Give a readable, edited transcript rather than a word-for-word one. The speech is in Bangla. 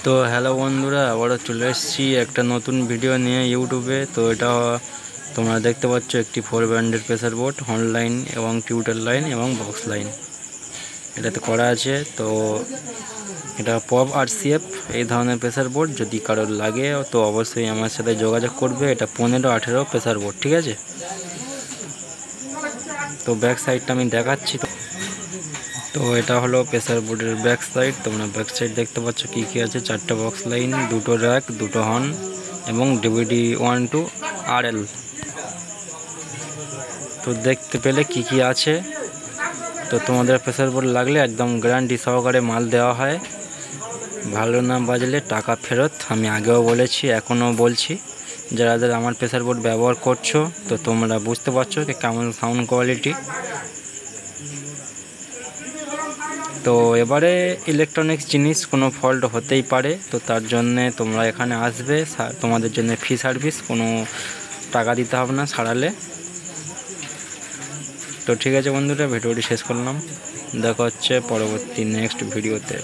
তো হ্যালো বন্ধুরা, আবারও চলে এসেছি একটা নতুন ভিডিও নিয়ে ইউটিউবে। তো এটা তোমরা দেখতে পাচ্ছ একটি 4 ব্র্যান্ডের প্রেসার বোর্ড, হর্ন লাইন এবং টিউটার লাইন এবং বক্স লাইন এটাতে করা আছে। তো এটা পপ RCF এই ধরনের প্রেসার বোর্ড। যদি কারোর লাগে তো অবশ্যই আমার সাথে যোগাযোগ করবে। এটা 15-18 প্রেসার বোর্ড, ঠিক আছে। তো ব্যাক সাইডটা আমি দেখাচ্ছি। তো এটা হলো প্রেসার বোর্ডের ব্যাক সাইড। তোমরা ব্যাক সাইড দেখতে পাচ্ছ কি কি আছে। 4টে বক্স লাইন, 2টো র্যাক, 2টো হর্ন এবং DVD 1 to RL। তো দেখতে পেলে কি কি আছে। তো তোমাদের প্রেসার বোর্ড লাগলে একদম গ্যারান্টি সহকারে মাল দেওয়া হয়। ভালো না বাজলে টাকা ফেরত। আমি আগেও বলেছি, এখনও বলছি। যারা যারা আমার প্রেসার বোর্ড ব্যবহার করছো তো তোমরা বুঝতে পারছো যে কেমন সাউন্ড কোয়ালিটি। তো এবারে ইলেকট্রনিক্স জিনিস কোনো ফল্ট হতেই পারে। তো তার জন্যে তোমরা এখানে আসবে, তোমাদের জন্য ফ্রি সার্ভিস, কোনো টাকা দিতে হবে না সারালে। তো ঠিক আছে বন্ধুরা, ভিডিওটি শেষ করলাম। দেখা হচ্ছে পরবর্তী নেক্সট ভিডিওতে।